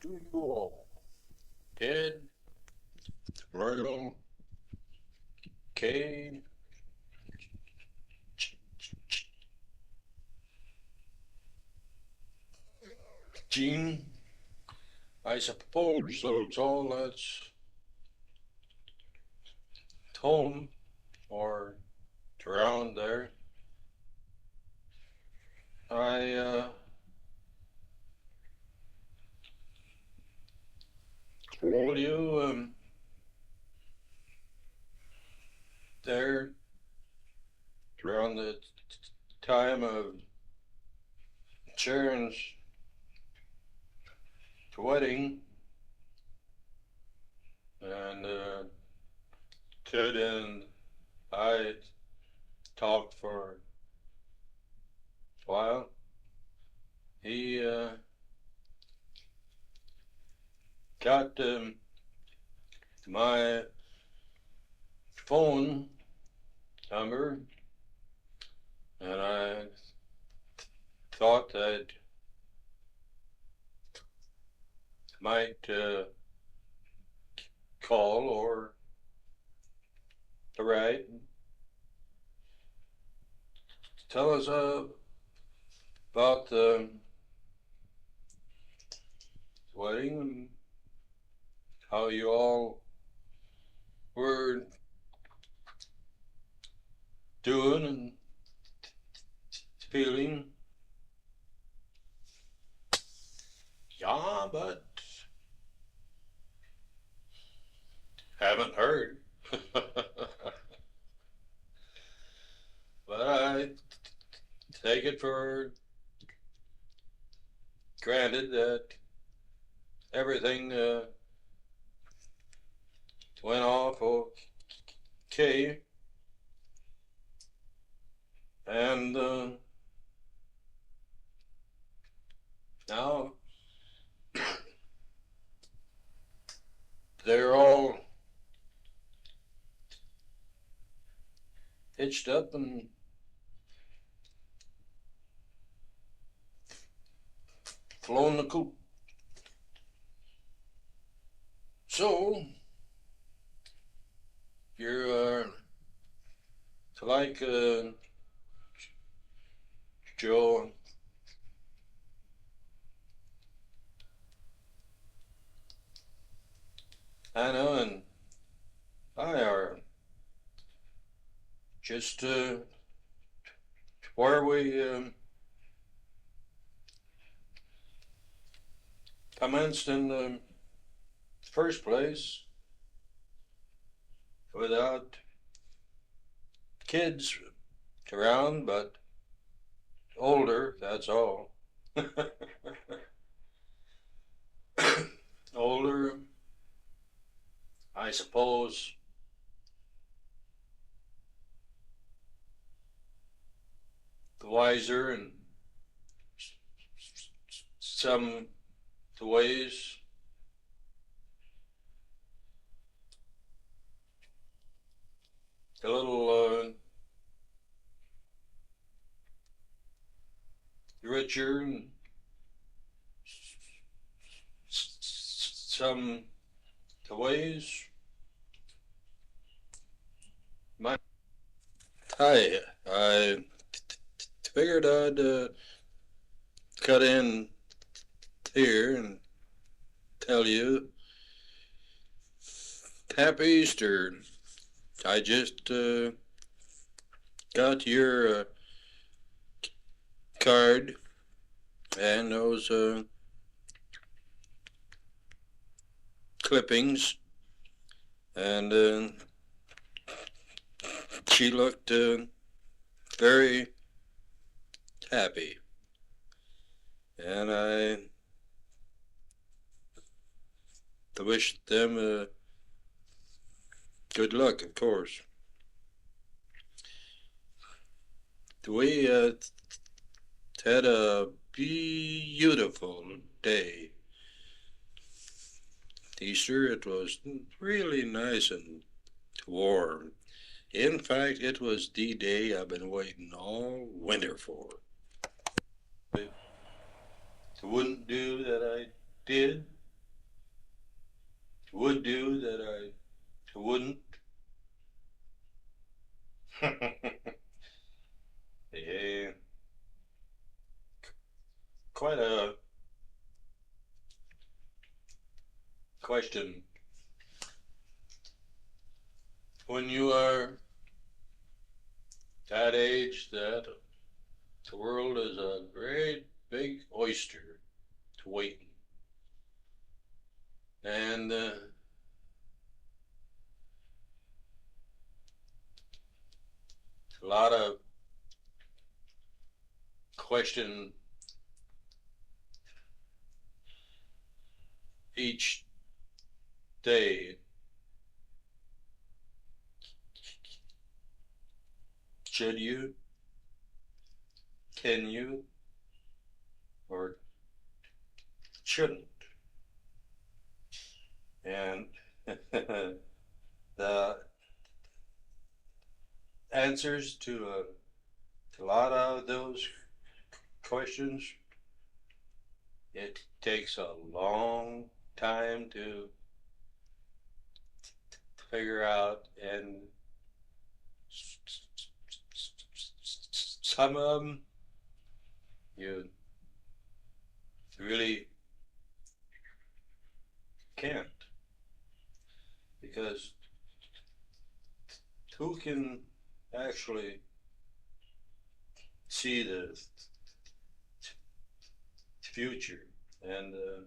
to you all. Ted, Randall, Kay, Gene. I suppose that's all that's home or around there. I told you there around the time of Sharon's wedding, and Ted and I talked for a while. He got my phone number, and I thought that might call or write, tell us about the wedding and how you all were doing and feeling. Yeah, but haven't heard. But I take it for granted that everything went off okay, and now they're all hitched up and flown the coop. So you're like Joe, Anna, and I are just where we commenced in the first place without kids around, but older, that's all. Older, I suppose, the wiser in some the ways. A little richer in some the ways. My Hi, I figured I'd cut in here and tell you Happy Easter. I just got your card and those clippings, and she looked very happy, and I wished them good luck, of course. We had a beautiful day. Easter, it was really nice and warm. In fact, it was the day I've been waiting all winter for. It wouldn't do that I did would do that I wouldn't. Yeah, quite a question. When you are that age, that the world is a great big oyster to waiting, and a lot of question each day. Should you? Can you? Or shouldn't? And the answers to a lot of those questions, it takes a long time to figure out, and some of them you really can't, because who can actually see the future and the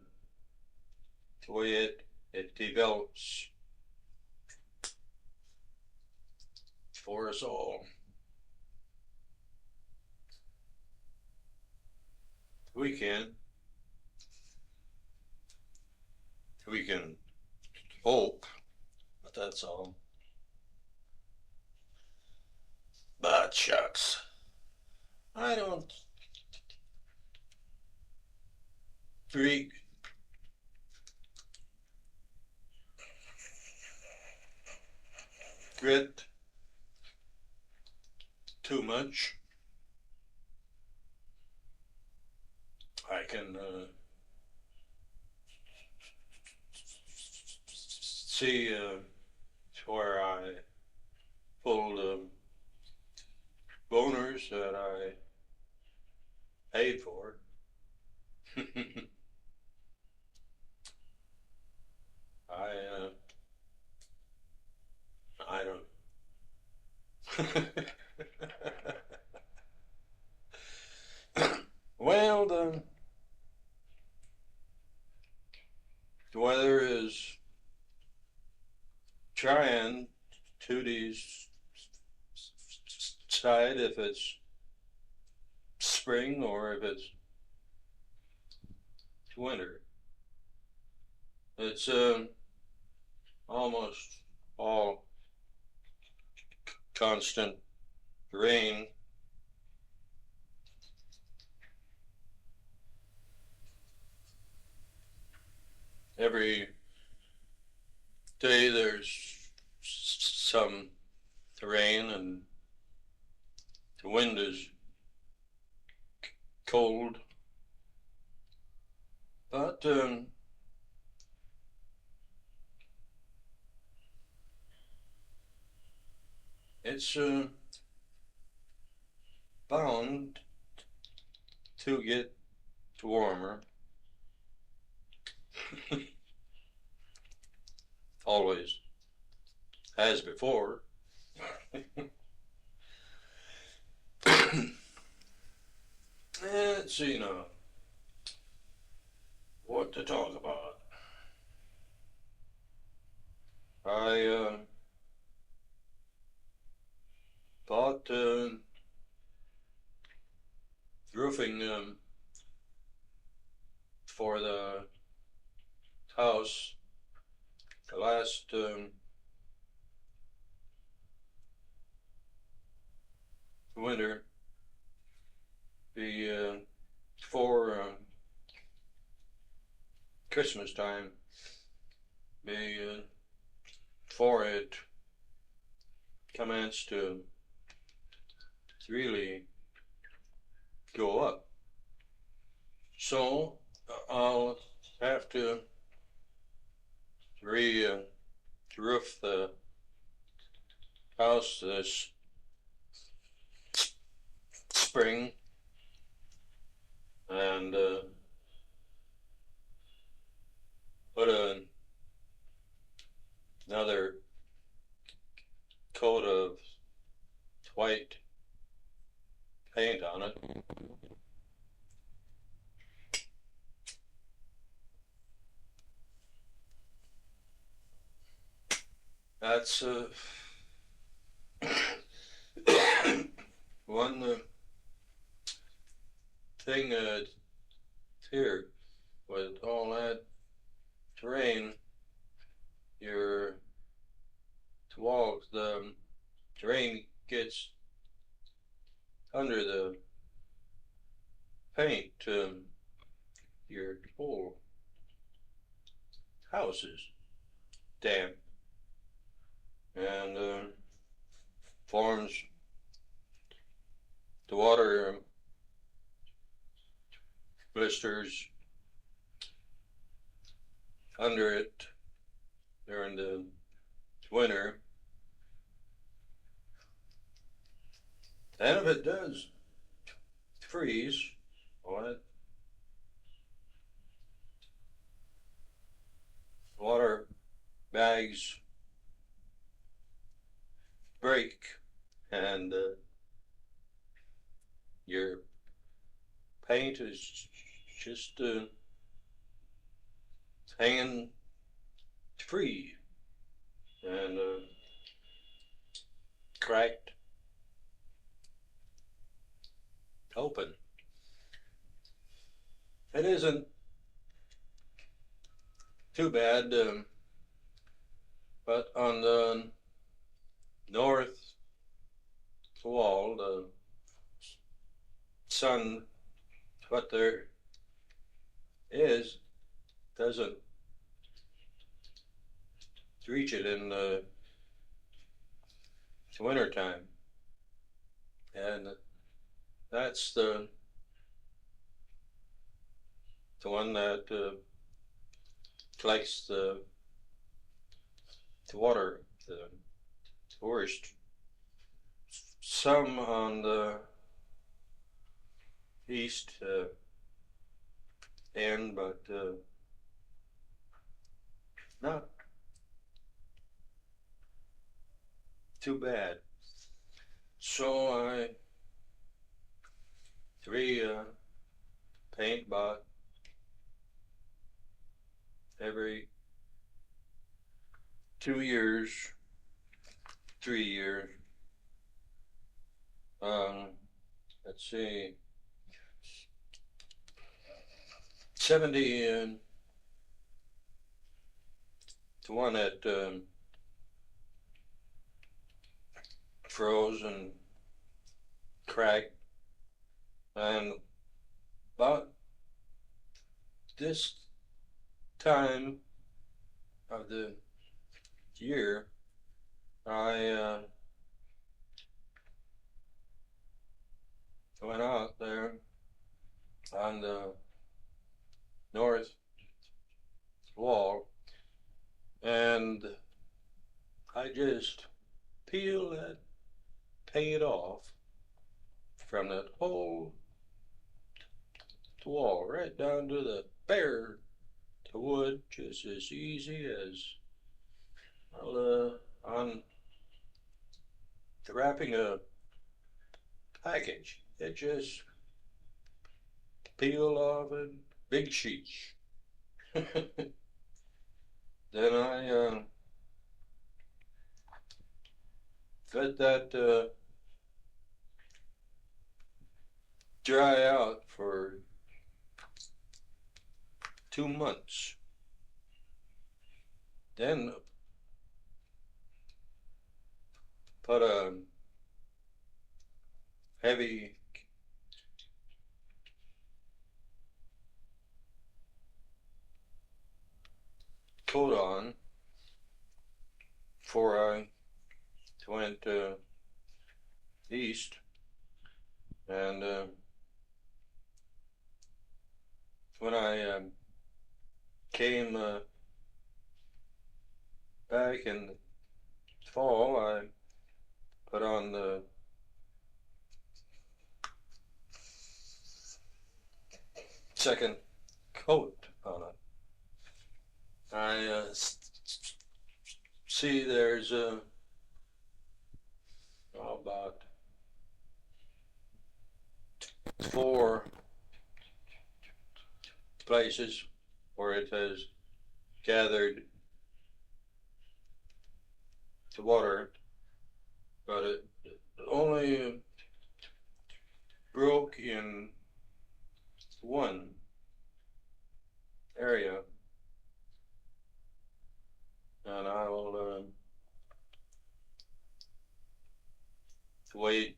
way it develops for us all? We can. We can hope, but that's all. But shucks, I don't regret too much. I can see where I pulled boners that I paid for. I I don't. Well, the weather is trying to decide if it's spring or if it's winter. It's almost all constant rain. Every day there's some rain, and the wind is cold. But it's bound to get warmer. Always has before. Let's see now what to talk about. I bought roofing for the house the last winter, before Christmas time, before it commenced to really go up. So I'll have to re-roof the house this spring, and put another coat of white paint on it. That's one thing here with all that terrain. Your walls, the terrain gets under the paint. Your whole house is damp and forms the water blisters under it during the winter. And if it does freeze, well, water bags break, and your paint is just hanging free and cracked open. It isn't too bad, but on the north wall, the sun, what there is, doesn't reach it in the winter time, and that's the one that collects the water the worst. Some on the east end, but not too bad. So I paint about every 2 years, 3 years. Let's see, 70 to one that froze and cracked, and about this time of the year, I went out there on the north wall, and I just peeled that paint off from that whole wall right down to the bare to wood, just as easy as on wrapping a package. It just peeled off in big sheets. Then I let that dry out for 2 months. Then put a heavy coat on before I went east, and when I came like in the fall, I put on the second coat on it. I see there's about 4 places where it has gathered the water, but it only broke in one area, and I will wait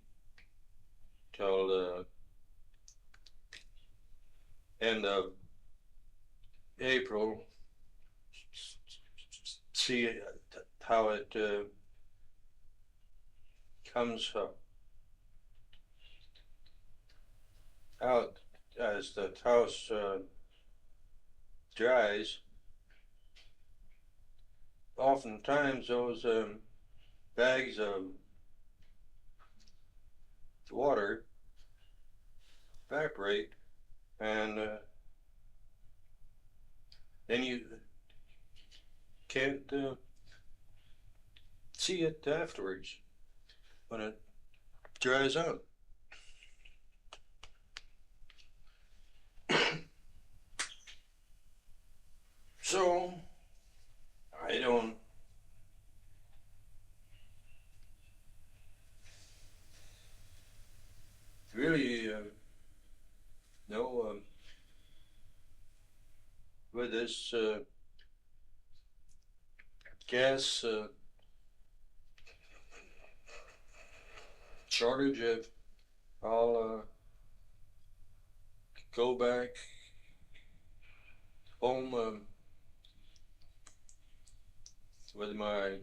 till the end of April, see how it comes out as the house dries. Oftentimes those bags of water evaporate, and then you can't see it afterwards when it dries out. So I don't really know with this gas shortage if I'll go back home with my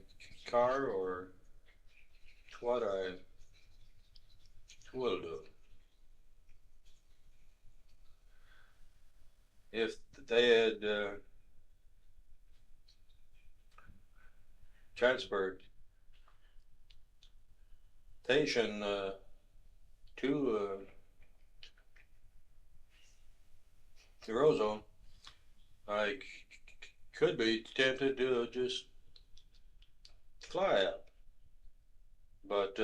car, or what I will do. If they had transportation to the Eurozone, I could be tempted to just fly up, but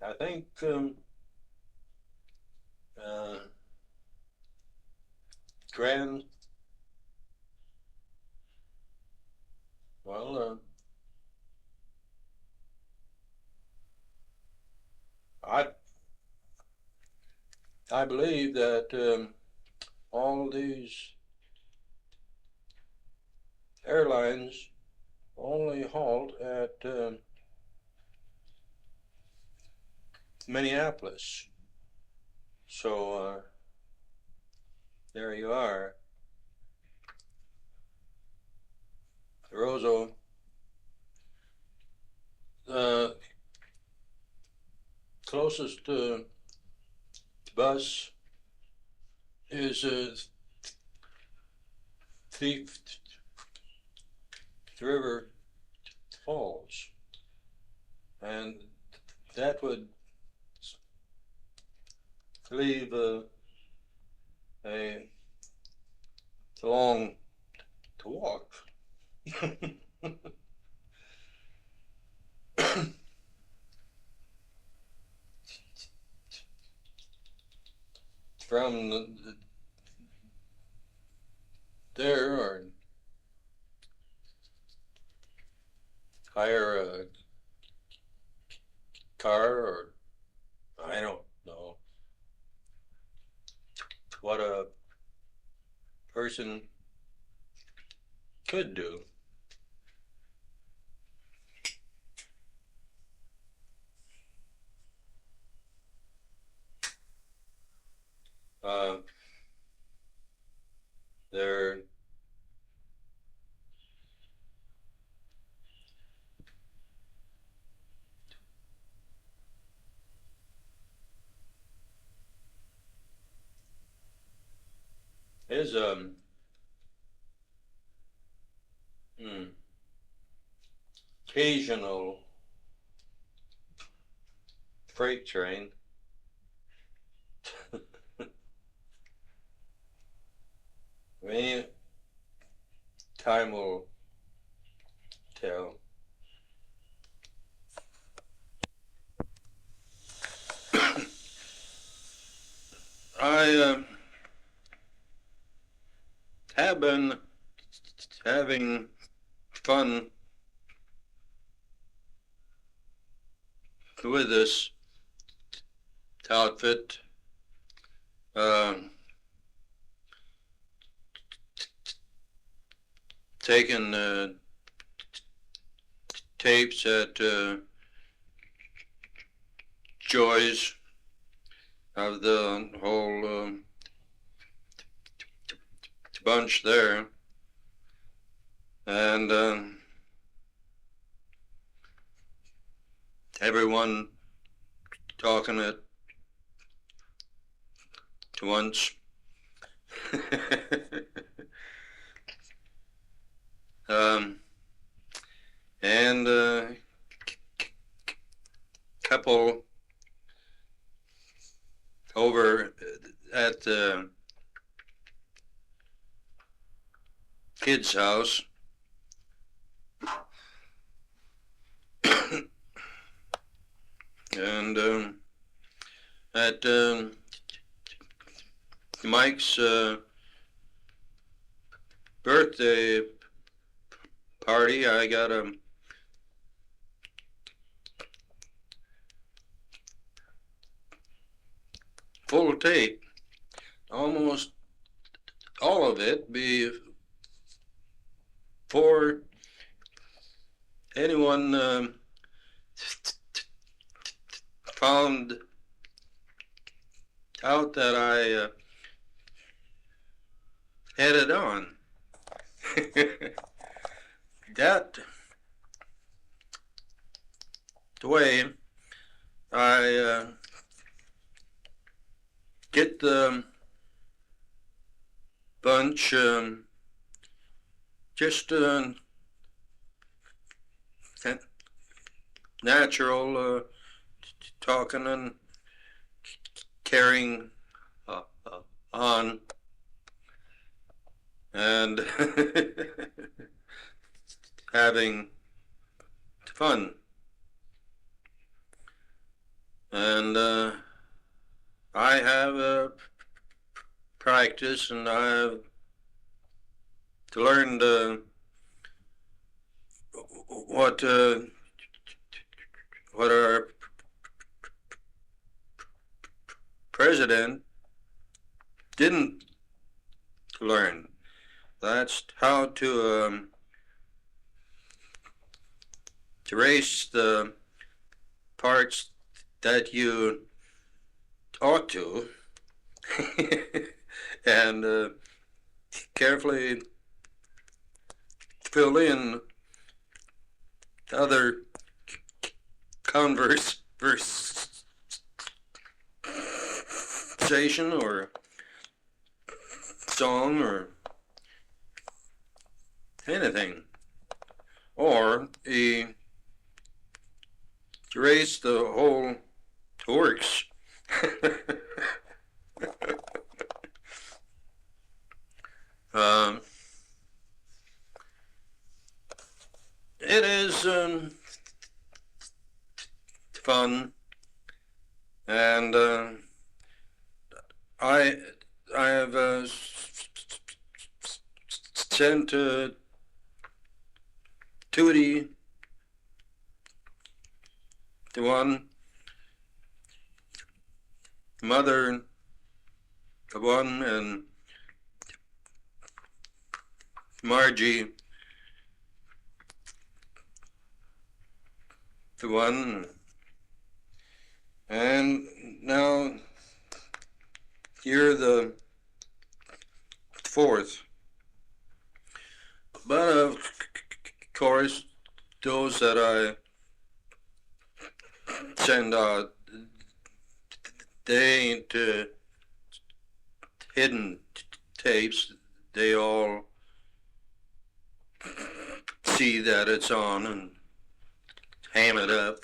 I think Grand, well, I believe that all these airlines only halt at Minneapolis. So there you are. Rosso, the closest bus is Thief River Falls, and that would leave a long to walk. From there, or hire a car, or I don't know what a person could do. There is occasional freight train. Maybe time will tell. I have been having fun with this outfit. Taking tapes at Joy's of the whole bunch there, and everyone talking at once. And couple over at the kid's house. And at Mike's birthday party, I got a full tape, almost all of it before anyone found out that I had it on. That the way I get the bunch just natural talking and carrying on, and having fun. And I have practice, and I've learned what our president didn't learn. That's how to erase the parts that you ought to, and carefully fill in other conversation or song or anything, or erase the whole works. It is fun, and I have sent Tootie the one, Mother the one, and Margie the one, and now you're the fourth. But of course, those that I send out, they ain't hidden tapes. They all see that it's on, and ham it up.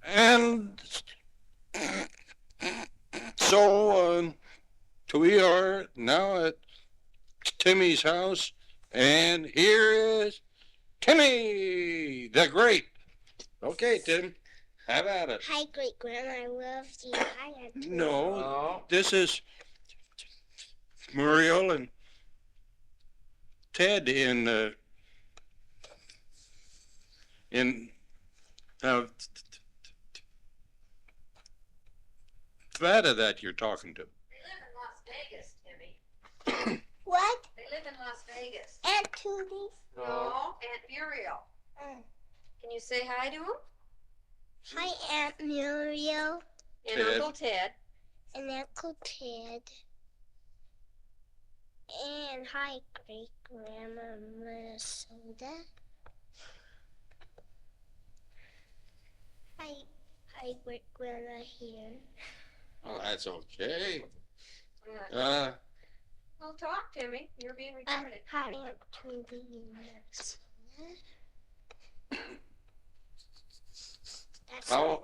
And so we are now at Timmy's house, and here is Timmy the Great. Okay, Tim, have at it. Hi, Great Grandma. I love you. Hi, Auntie. No, this is Muriel and Ted in Nevada that you're talking to. They live in Las Vegas, Timmy. What? They live in Las Vegas. Aunt Tootie. No, Aunt Muriel. Can you say hi to him? Hi, Aunt Muriel. And Ted. Uncle Ted. And Uncle Ted. And hi, Great Grandma Minnesota. Hi, Great Grandma here. Oh, that's okay. Well, talk, Timmy. You're being recorded. Hi, Aunt Tootie Minnesota. That's How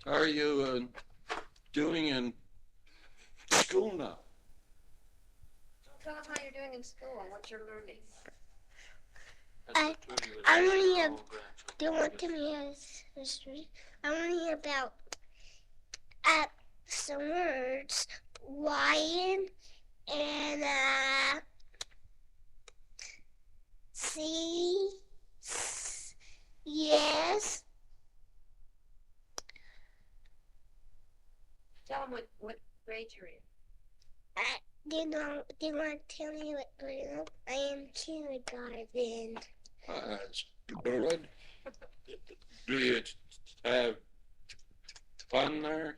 are you doing in school now? Tell them how you're doing in school and what you're learning. I'm learning don't want to be history. I'm learning about some words, lion and see, yes. Tell them what grade you're in. They want to tell me what grade I am kindergarten. That's good. Do you have fun there?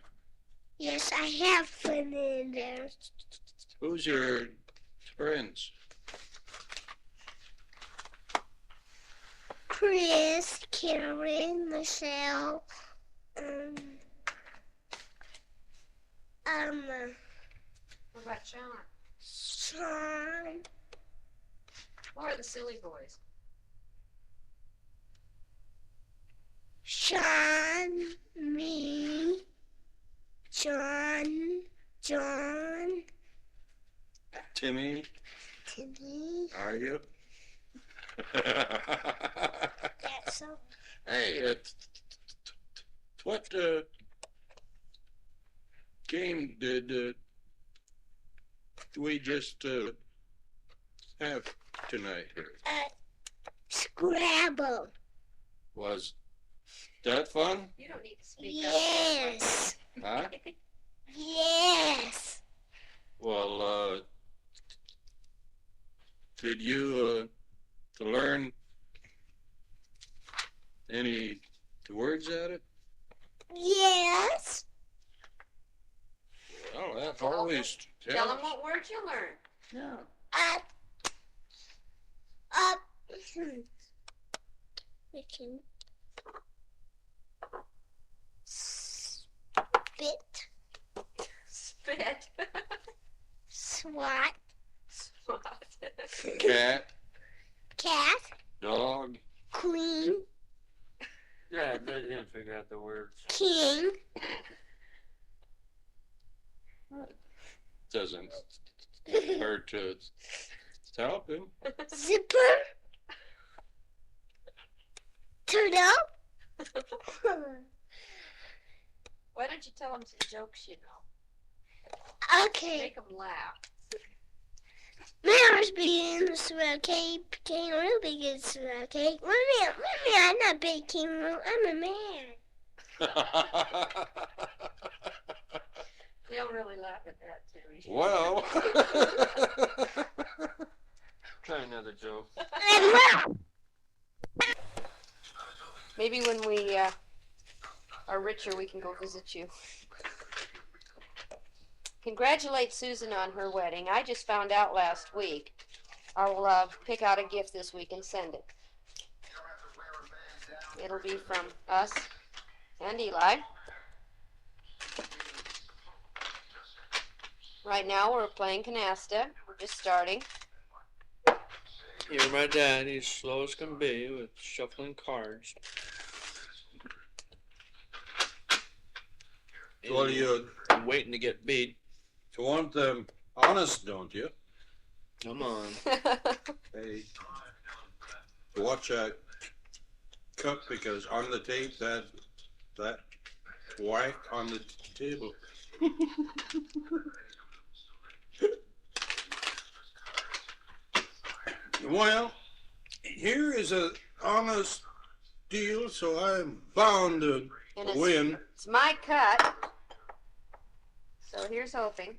Yes, I have fun in there. Who's your friends? Chris, Karen, Michelle, What about Sean? Sean, What are the silly boys? Sean, me, John, Timmy, Timmy. are you? That's all. Hey, what game did we just have tonight here? Scrabble. Was that fun? You don't need to speak Yes. Huh? Yes. Well, did you learn any words at it? Yes. Well, that always Tell them what words you learned. Yeah. We can spit, Spit. swat, Spot. Cat, cat, dog. queen, Yeah, they didn't figure out the words. king, Doesn't hurt to help him. zipper, turtle. Why don't you tell them some jokes you know? Okay. Make them laugh. Mars begins, okay, kangaroo begins, okay. Mommy, I'm not big kangaroo, I'm a man. They don't really laugh at that, Timmy. Well, Try another joke. Maybe when we are richer, we can go visit you. Congratulate Susan on her wedding. I just found out last week. I'll pick out a gift this week and send it. It'll be from us and Eli. Right now we're playing canasta. We're just starting. You're my dad. He's slow as can be with shuffling cards. Well, you Waiting to get beat. want them honest, don't you? Come on. Hey, watch that cup because on the tape that whack on the table. Well, here is a honest deal, so I'm bound to And win. it's my cut. So here's hoping.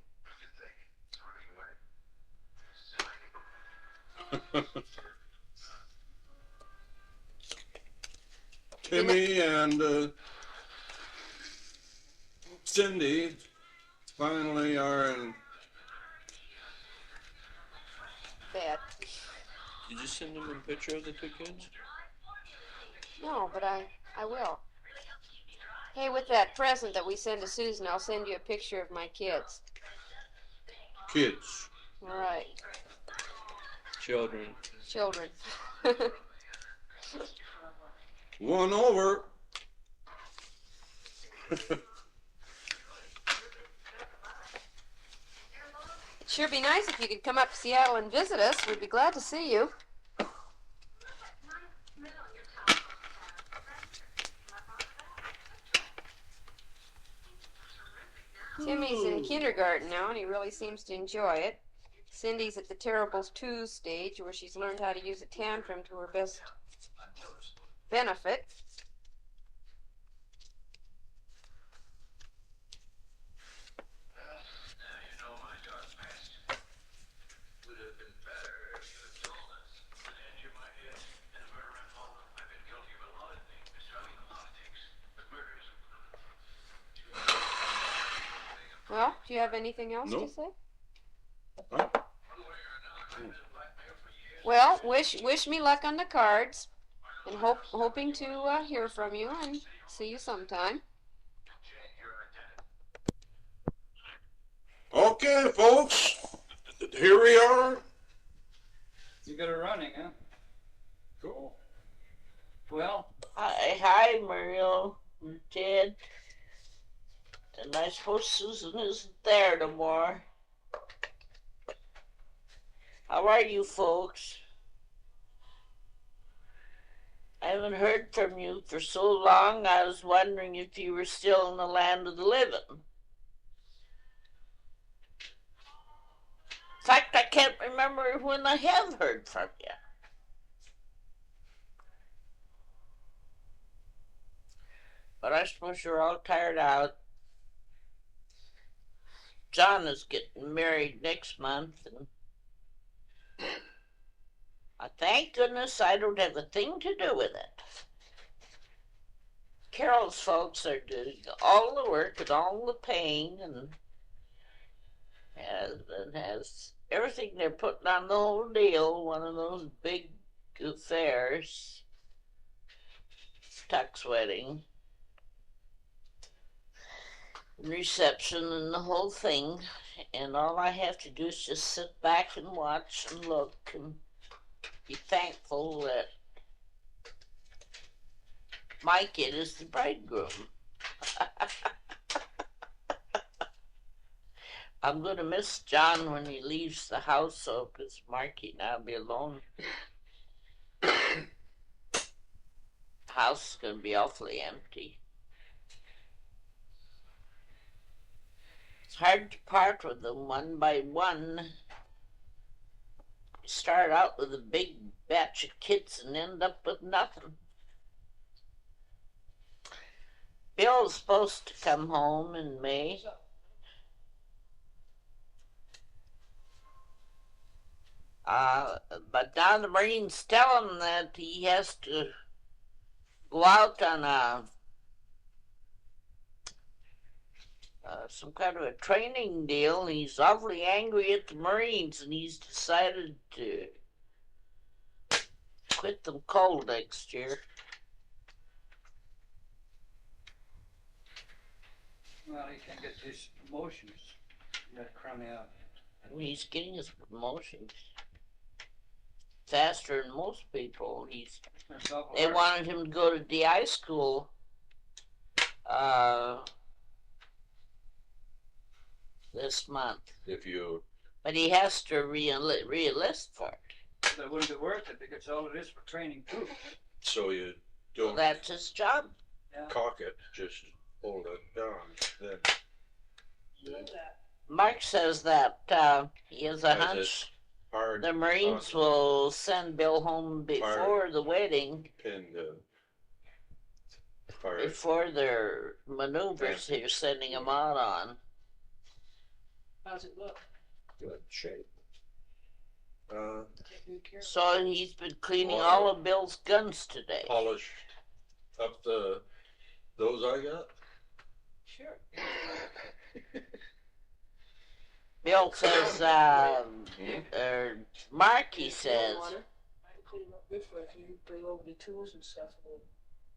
Timmy and Cindy finally are in. Bad. Did you send him a picture of the two kids? No, but I will. Hey, with that present that we send to Susan, I'll send you a picture of my kids. Kids. All right. Children. Children. One over. It'd sure be nice if you could come up to Seattle and visit us. We'd be glad to see you. Timmy's in kindergarten now, and he really seems to enjoy it. Cindy's at the terrible twos stage, where she's learned how to use a tantrum to her best benefit. Well, do you have anything else to say? Huh? Well, wish me luck on the cards, and hoping to hear from you and see you sometime. Okay, folks, here we are. You got it running, huh? Cool. Well, Hi, Mario and Ted. And I suppose Susan isn't there no more. How are you folks? I haven't heard from you for so long, I was wondering if you were still in the land of the living. In fact, I can't remember when I have heard from you. But I suppose you're all tired out. John is getting married next month, and thank goodness I don't have a thing to do with it. Carol's folks are doing all the work and all the paying, and has everything. They're putting on the whole deal, one of those big affairs, tux wedding, reception, and the whole thing. And all I have to do is just sit back and watch and look and be thankful that my kid is the bridegroom. I'm going to miss John when he leaves the house, so because Markey and I'll be alone. The house is going to be awfully empty. It's hard to part with them one by one. You start out with a big batch of kids and end up with nothing. Bill's supposed to come home in May. But now the Marines tell him that he has to go out on some kind of a training deal. He's awfully angry at the Marines, and he's decided to quit them cold next year. well, he can't get his promotions. You gotta cram me out. He's getting his promotions. faster than most people. That's awful They hard. wanted him to go to DI school this month, but he has to re-enlist for it. But it wouldn't be worth it because all it is for training too. So you So don't that's his job. Yeah. cock it, just hold it down. Then Mark says that he has a As hunch it's hard the Marines will send Bill home before the wedding, pin to fire. before their maneuvers they're sending him out on. How's it look? Good shape. So he's been cleaning Wow. all of Bill's guns today. Polished up those I got. Sure. Bill says, Markey says, I can clean up this way if you bring over the tools and stuff.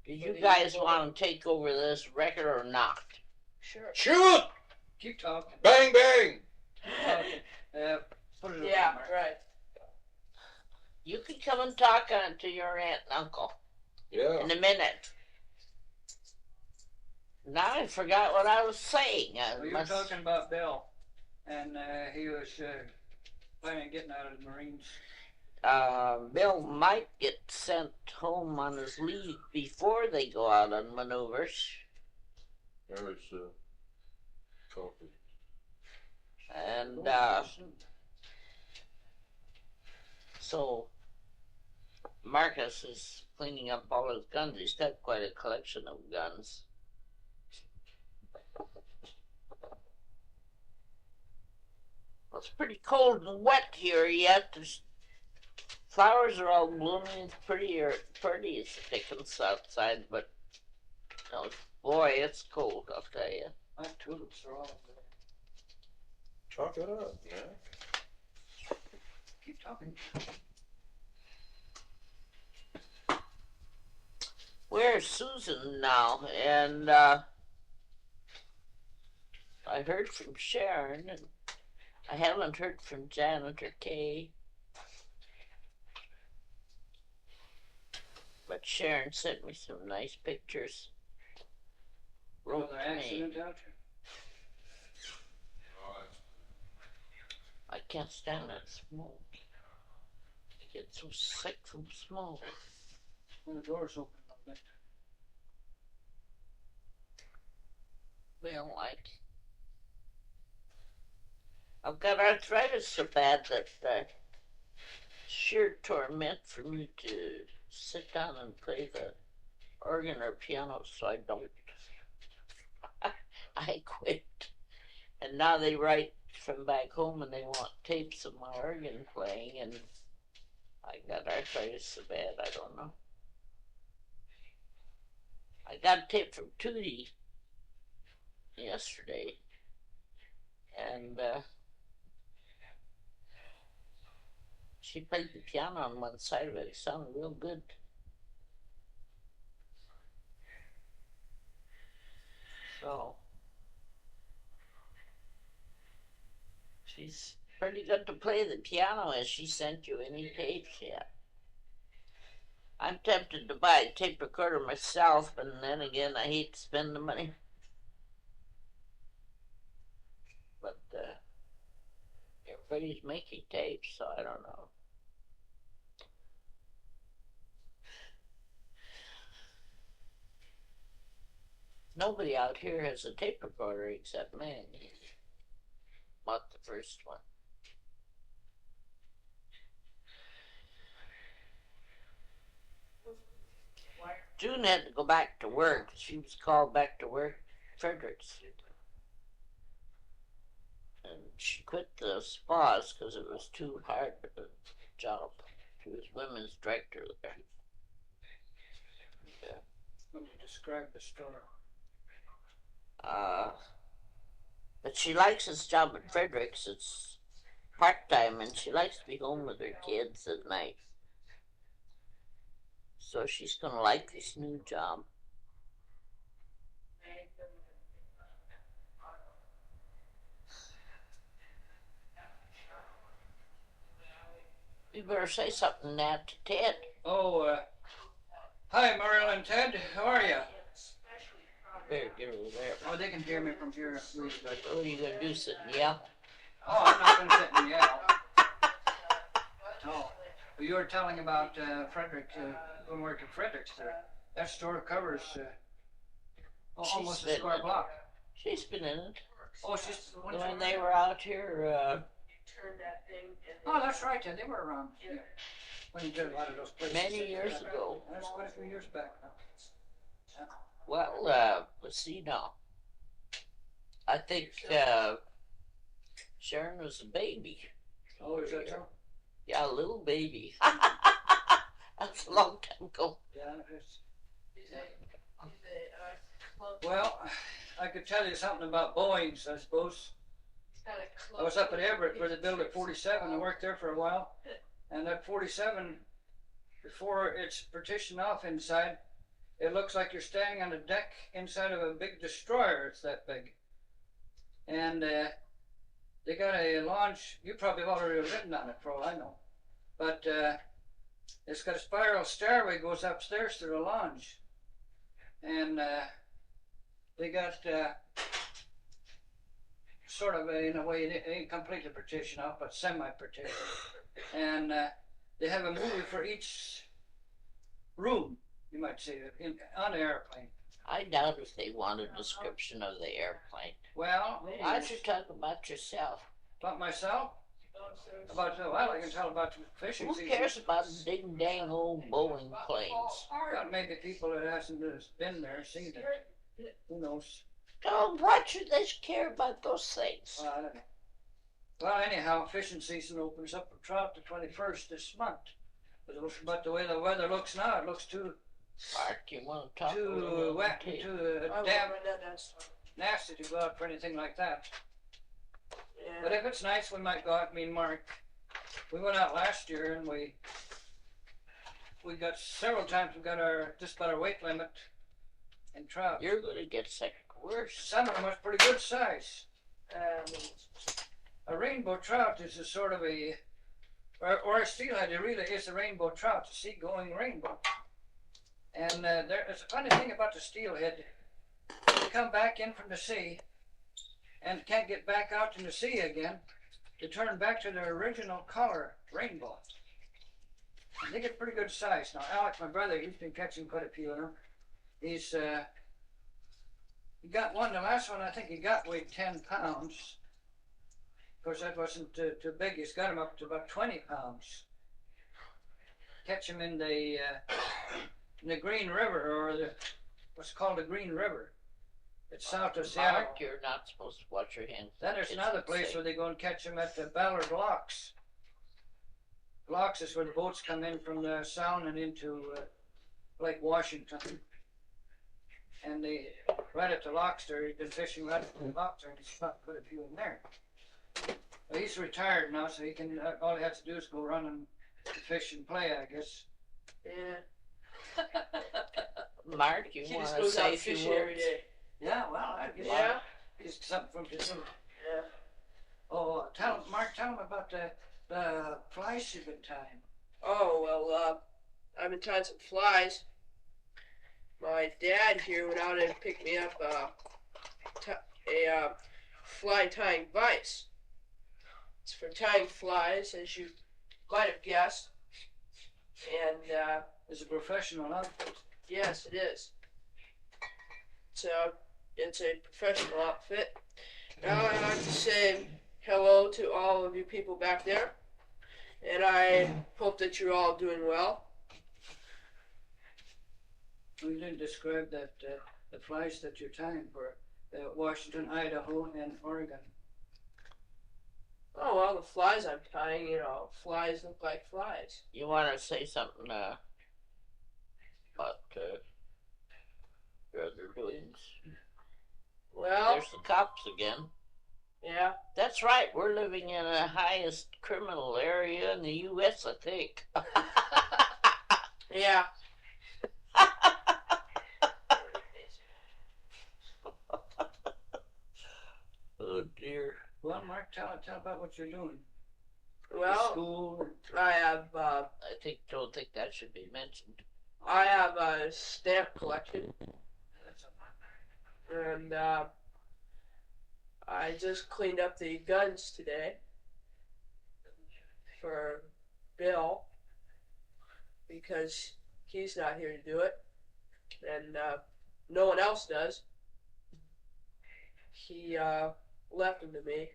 do you guys want to take over this record or not? Sure. Shoot! Keep talking. Bang bang! Put it over Yeah, Mark. right. You can come and talk to your aunt and uncle Yeah. in a minute. Now I forgot what I was saying. Well, you were talking about Bill, and he was planning on getting out of the Marines. Bill might get sent home on his leave before they go out on maneuvers. There was coffee. And so Marcus is cleaning up all his guns. He's got quite a collection of guns. Well, it's pretty cold and wet here yet. The flowers are all blooming. It's pretty as thickens outside, but oh, boy, it's cold, I'll tell you. My tulips are all over there. Chalk it up, yeah. Keep talking. Where's Susan now? And I heard from Sharon, and I haven't heard from Janet or Kay. But Sharon sent me some nice pictures. Wrote Another to me. accident out here. I can't stand that smoke. I get so sick from smoke. When the door's open a little bit. Well, I've got arthritis so bad that sheer torment for me to sit down and play the organ or piano, so I don't. I quit. And now they write from back home and they want tapes of my organ playing, and I got arthritis so bad I don't know. I got a tape from Tootie yesterday, and she played the piano on one side of it. It sounded real good. So she's pretty good to play the piano. Has she sent you any tapes yet? I'm tempted to buy a tape recorder myself, but then again, I hate to spend the money. But everybody's making tapes, so I don't know. Nobody out here has a tape recorder except me. Not the first one. June had to go back to work. She was called back to work at Fredericks. And she quit the spas because it was too hard of a job. She was women's director there. Yeah. Let me describe the store. But she likes this job at Fredericks. It's part-time, and she likes to be home with her kids at night. So she's going to like this new job. You better say something now to Ted. Oh, hi, Muriel and Ted. How are you? Better get over there. Oh, they can hear me from here. What are you gonna do, sit and yell? Oh, I'm not going to sit and yell. Oh, you were telling about Frederick, when we were to Frederick's there. That store covers almost a square block. She's been in it. Oh, she's When they were out here, Oh, that's right. Yeah, they were around. Yeah. When you did a lot of those places. many years ago. That's quite a few years back now. Well, let's see now. I think Sharon was a baby. Oh, is that so? Yeah, a little baby. That's a long time ago. Yeah, it's... Well, I could tell you something about Boeing's, I suppose. I was up at Everett where they built at 47. I worked there for a while. And that 47, before it's partitioned off inside, it looks like you're standing on a deck inside of a big destroyer. It's that big. And they got a launch. You probably already ridden on it for all I know. But it's got a spiral stairway goes upstairs to the lounge. And they got sort of in a way, it ain't completely partitioned off, but semi-partitioned. And they have a movie for each room, you might say, on the airplane. I doubt if they want a description of the airplane. Well, Why don't you talk about yourself? about myself, about well, I can tell about the fishing Who season. cares about big dang old Boeing planes? Well, maybe people that hasn't been there seen it. Who knows? Oh, why should they care about those things? Well, I don't know. Well, anyhow, fishing season opens up for trout the 21st this month. But the way the weather looks now, it looks too Mark, you want to talk a too little wet bit? and too damp, nasty to go out for anything like that. But if it's nice, we might go out. Me and Mark, we went out last year and we got several times. We got just about our weight limit in trout. You're going to get sick worse. Some of them was pretty good size. A rainbow trout is a sort of a, or a steelhead. It really is a rainbow trout, a sea-going rainbow. And there's a funny thing about the steelhead. They come back in from the sea and can't get back out in the sea again. They turn back to their original color, rainbow. And they get pretty good size. Now, Alex, my brother, he's been catching quite a few of them. He got one, the last one I think he got weighed 10 pounds. Of course, that wasn't too big. He's got him up to about 20 pounds. Catch him in the Green River, or what's called the Green River. It's south of Seattle. Mark, you're not supposed to watch your hands. Then there's another place where they go and catch them at the Ballard Locks. Locks is where the boats come in from the Sound and into Lake Washington. And they, right at the locks there, he's been fishing right at the locks there, and he's caught quite a few in there. Well, he's retired now, so he can, all he has to do is go run and fish and play, I guess. Yeah. Mark, you He want just to goes say out a few fishing every words? day. Yeah, well, I guess Yeah. it's something from his. Yeah. Oh, Mark, tell him about the flies you've been tying. Oh, well, I've been tying some flies. My dad here went out and picked me up a fly tying vise. It's for tying flies, as you might have guessed. And, It's a professional outfit. yes, it is. So, it's a professional outfit. Now I'd like to say hello to all of you people back there. And I hope that you're all doing well. We didn't describe that the flies that you're tying for Washington, Idaho, and Oregon. Oh, well, the flies I'm tying, you know, flies look like flies. You want to say something about your other doings? Well, There's the cops again. yeah. That's right, we're living in the highest criminal area in the U.S., I think. Yeah. Oh, dear. Well, Mark, tell about what you're doing. Well, school? I have Don't think that should be mentioned. I have a stamp collection, and I just cleaned up the guns today for Bill because he's not here to do it, and no one else does. He left them to me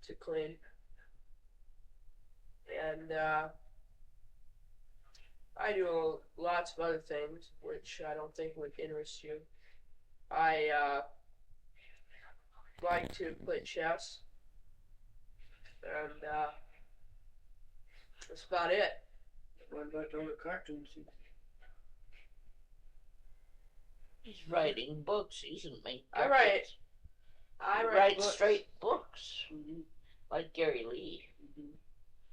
to clean, and I do lots of other things which I don't think would interest you. I like to play chess, and that's about it. What about all the cartoons? He's writing books. He doesn't make I cartoons. I He write writes books. straight books, Mm-hmm. like Gary Lee. Mm-hmm.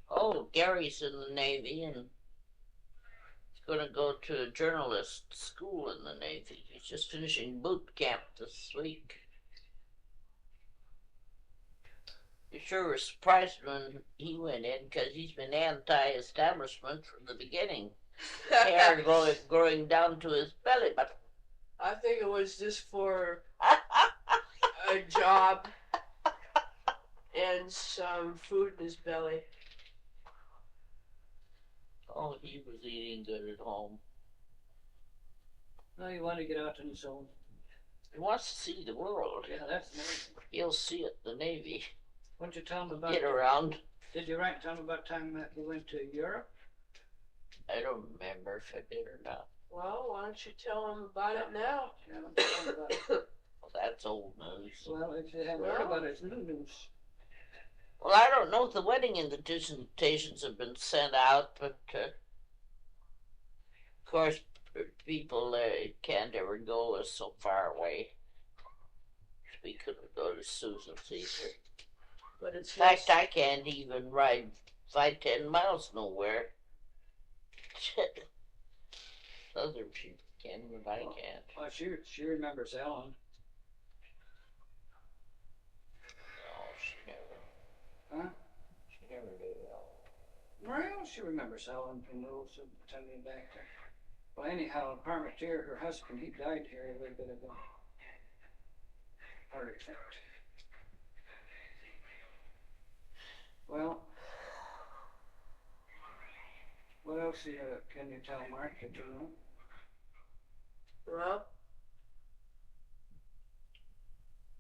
Oh, Gary's in the Navy and he's going to go to a journalist school in the Navy. He's just finishing boot camp this week. You sure were surprised when he went in because he's been anti-establishment from the beginning. Hair growing down to his belly button. I think it was just for a job and some food in his belly. Oh, he was eating good at home. No, you want to get out on his own. He wants to see the world. Yeah, that's amazing. He'll see it, the Navy. Why don't you tell him about Get around. Did you tell him about time that you went to Europe? I don't remember if I did or not. Well, why don't you tell him about it now? Yeah, tell him about it. Well, that's old news. Well, if you haven't heard about it, it's new news. Well, I don't know if the wedding invitations have been sent out, but of course, people can't ever go so far away. We couldn't go to Susan's either. But it's In fact, I can't even ride 5-10 miles nowhere. Other people can, but I can't. Well, she remembers Ellen. No, she never. Huh? She never did Well, she remembers Ellen from those time back there. Well, anyhow, Parmentier, her husband, he died here a little bit ago. Heart attack. Well, what else can you tell Mark that you know? well,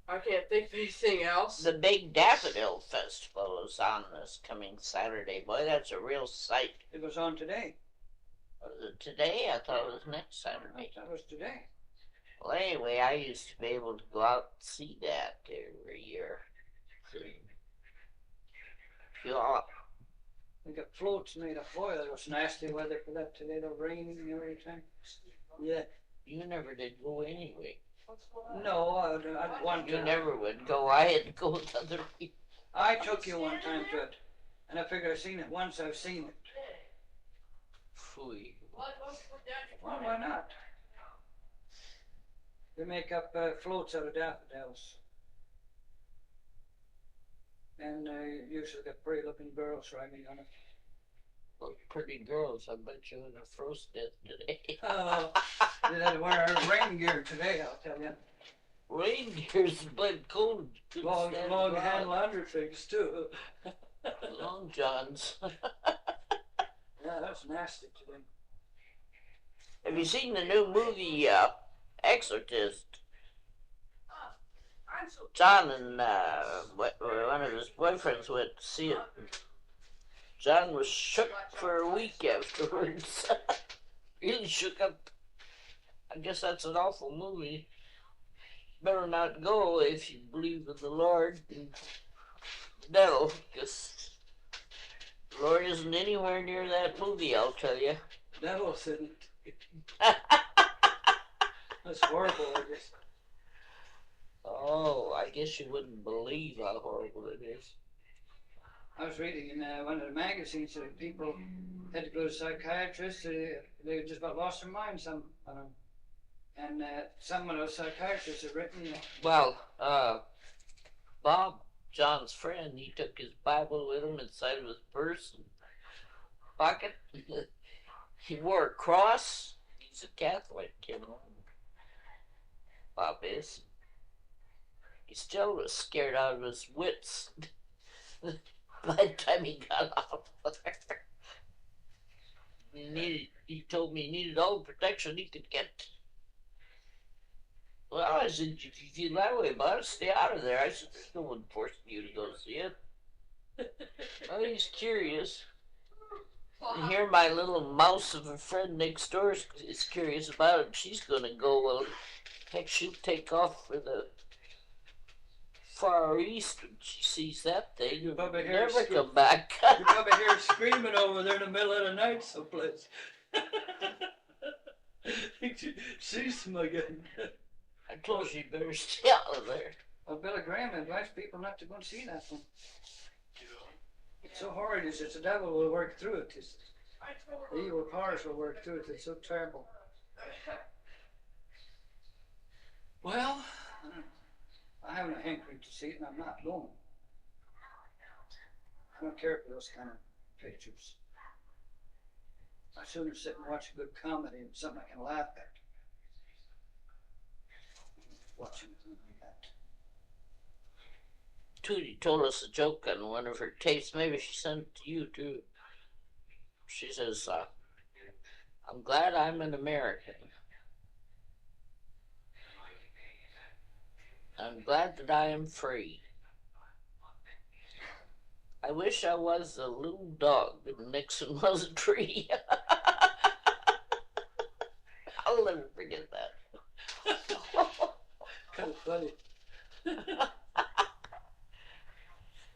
I can't think of anything else. The big Daffodil Festival is on this coming Saturday. Boy, that's a real sight. It was on today. Was it today? I thought it was next I Saturday. thought it was today. Well, anyway, I used to be able to go out and see that every year. You all, We got floats made of oil. It was nasty weather for that today, the rain and everything. Yeah. you never did go anyway. No, I one You time. never would go. I had to go with other people. I took you one time to it, and I figured I've seen it once. I've seen it. Phooey. Well, why not? They make up floats out of daffodils, and usually got pretty-looking girls riding on it. Those pretty girls, I bet you in a frost death today. Oh, they had to wear rain gear today, I'll tell you. Rain gear's but cold. Couldn't Long stand the handle underfigs too. Long johns. Yeah, that's nasty today. Have you seen the new movie Exorcist? John and one of his boyfriends went to see it. John was shook for a week afterwards. Really shook up. I guess that's an awful movie. Better not go if you believe in the Lord and the devil, because the Lord isn't anywhere near that movie, I'll tell you. Devil sitting. That's horrible, I guess. Oh, I guess you wouldn't believe how horrible it is. I was reading in one of the magazines that people had to go to psychiatrists. They just about lost their minds, some of them. And some of those psychiatrists have written, Well, Bob John's friend, he took his Bible with him inside of his purse and pocket. He wore a cross. He's a Catholic, you know. Bob is. He still was scared out of his wits by the time he got out of there. He told me he needed all the protection he could get. Well, I said, if you feel that way about it, stay out of there. I said, there's no one forcing you to go see it. Well, he's curious. And here my little mouse of a friend next door is curious about it. She's going to go. Well, heck, she'll take off for the Far East when she sees that thing. You probably hear Never her come back. You probably hear her screaming over there in the middle of the night someplace. She's smuggling. I told her she better stay out of there. Well, Billy Graham advised people not to go and see that one. It's so horrid. He says the devil will work through it. The evil powers will work through it. It's so terrible. Well, I have no hankering to see it, and I'm not going. I don't care for those kind of pictures. I'd sooner sit and watch a good comedy and something I can laugh at. Watching something like that. Tootie told us a joke on one of her tapes. Maybe she sent it to you too. She says, I'm glad I'm an American. I'm glad that I am free. I wish I was a little dog and Nixon was a tree. I'll never forget that. Kind of funny.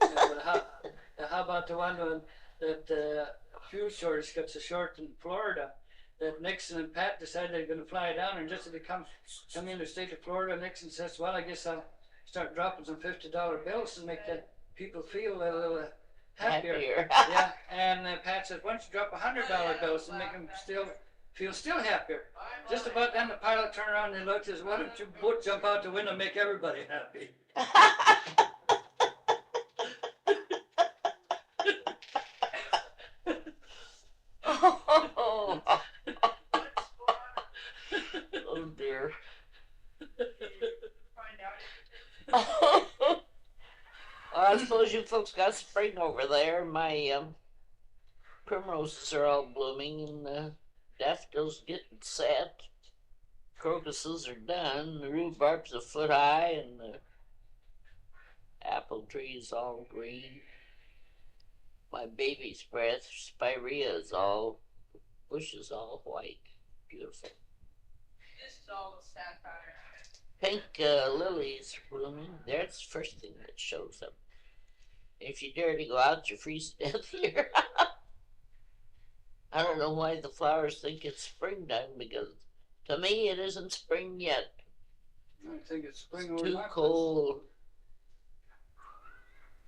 Yeah, but how about the one that fuel shortage got so short in Florida that Nixon and Pat decided they're going to fly down, and just as they come in the state of Florida, Nixon says, well, I guess I'll start dropping some $50 bills and make that people feel a little happier. Yeah, and Pat says, why don't you drop $100 bills and make them feel happier? Just about then the pilot turned around and looked and says, why don't you both jump out the window and make everybody happy? Oh dear. I suppose you folks got spring over there. My primroses are all blooming and daffodils getting set. Crocuses are done. The rhubarb's a foot high and the apple tree's all green. My baby's breath, spirea is all, bushes all white. Beautiful. This is all the sapphire. Pink lilies are blooming. That's the first thing that shows up. If you dare to go out, you freeze to death here. I don't know why the flowers think it's springtime, because to me it isn't spring yet. I think it's spring It's over too my place. cold.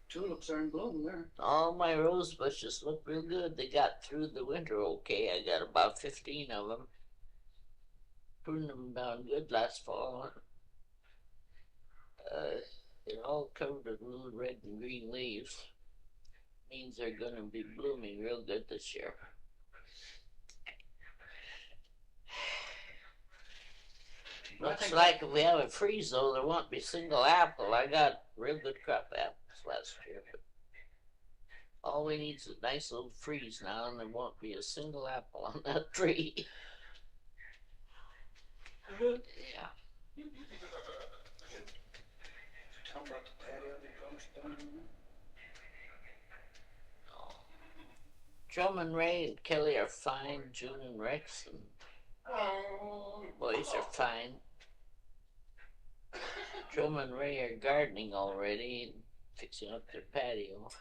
Tulips are in bloom there. All my rose bushes look real good. They got through the winter okay. I got about 15 of them. Pruned them down good last fall. They're all covered with little red and green leaves. Means they're going to be blooming real good this year. Looks like if we have a freeze, though, there won't be a single apple. I got real good crop apples last year. But all we need is a nice little freeze now, and there won't be a single apple on that tree. Yeah. Tell them about the patio they closed down. Drum and Ray and Kelly are fine. June and Rex and boys are fine. Drum and Ray are gardening already and fixing up their patio.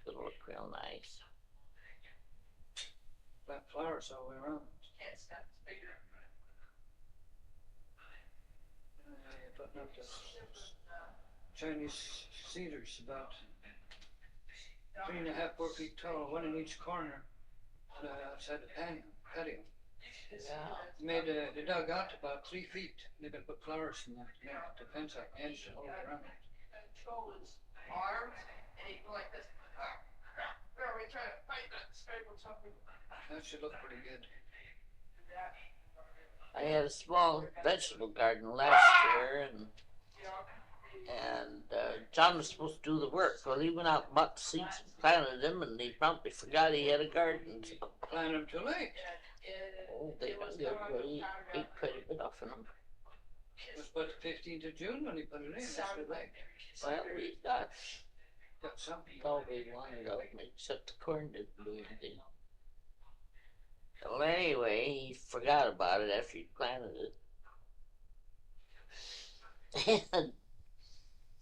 It'll look real nice. Black flowers all the way around. Putting up the Chinese cedars about 3.5, 4 feet tall, one in each corner outside the patio. Yeah. They dug out about 3 feet. They're going to put flowers in that to make the fence up, and all around it. control his arms, and he'd go like this. Remember, we tried to fight that straight with something. That should look pretty good. I had a small vegetable garden last year, and John was supposed to do the work. Well, he went out and bought the seeds and planted them, and he promptly forgot he had a garden. So, Plant them too late. oh, they ate quite a bit off of them. It was about the 15th of June when he put it in. That's too late. Well, we got Got some. all we wanted of them, except the corn didn't do anything. Well, anyway, he forgot about it after he planted it. And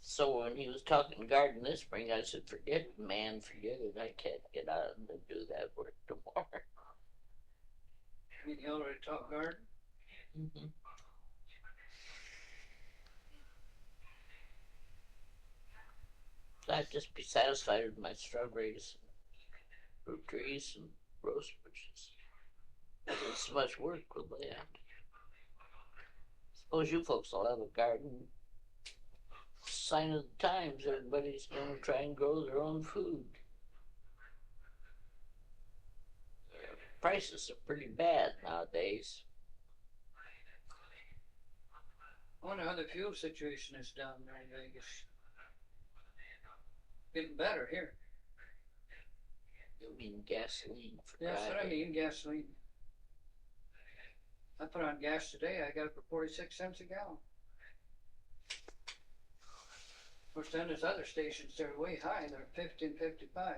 so when he was talking garden this spring, I said, forget it, man, forget it. I can't get out and do that work tomorrow. I mean, he already talked garden. Mm-hmm. I'd just be satisfied with my strawberries, and fruit trees, and rose bushes. It's so much work with that. Suppose you folks will have a garden. Sign of the times, everybody's going to try and grow their own food. Prices are pretty bad nowadays. I wonder how the fuel situation is down there in Vegas. Getting better here. You mean gasoline for That's what I driving? mean, gasoline. I put on gas today, I got it for 46 cents a gallon. Of course, then there's other stations, they're way high, they're 50 and 55.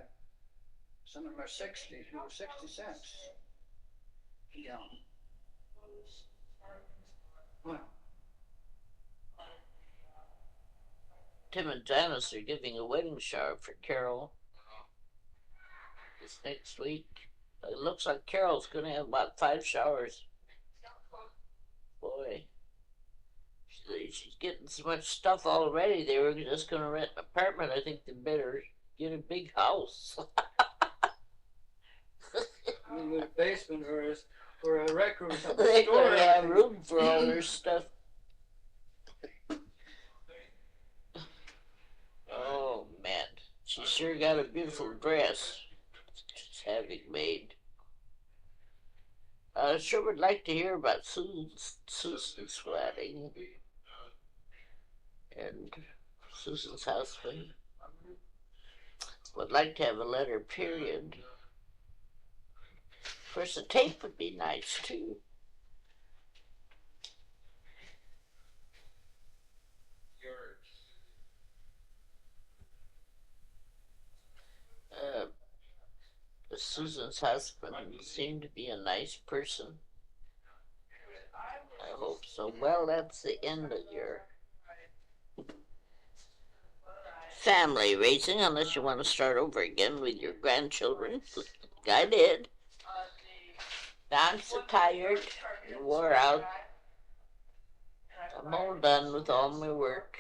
Some of them are 60, or 60 cents a gallon. Well, Tim and Janice are giving a wedding shower for Carol this next week. It looks like Carol's going to have about 5 showers. Boy, she's getting so much stuff already. They were just going to rent an apartment. I think they better get a big house. I mean, with a basement or a rec room or something. They Store better have everything. room for all their stuff. Oh man, she sure got a beautiful dress she's having made. I sure would like to hear about Susan's wedding and Susan's husband. Would like to have a letter, period. Of course, a tape would be nice too. Susan's husband seemed to be a nice person. I hope so. Well, that's the end of your family raising, unless you want to start over again with your grandchildren. I did. Now I'm so tired and wore out. I'm all done with all my work.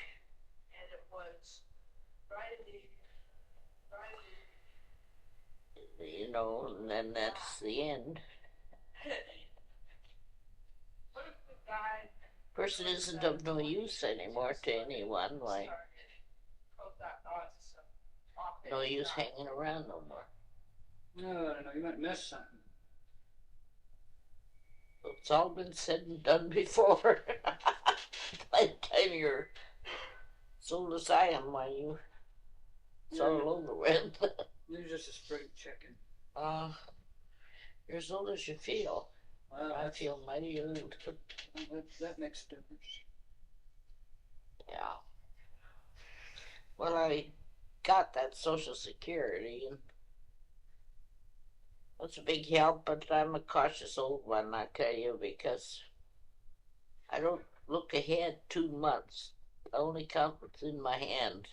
You know, and then that's the end. Person isn't of no use anymore to anyone. Why? No use hanging around no more. No, I don't know, you might miss something. It's all been said and done before. By the time you're as old as I am, why it's all over with. You're just a spring chicken. You're as old as you feel. Well, I feel mighty old. that makes a difference. Yeah. Well, I got that Social Security, and that's a big help, but I'm a cautious old one, I tell you, because I don't look ahead 2 months. I only count what's in my hand.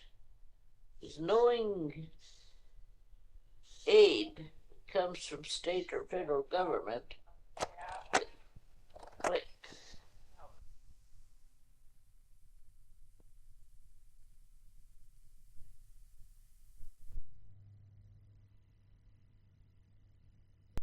Is knowing aid comes from state or federal government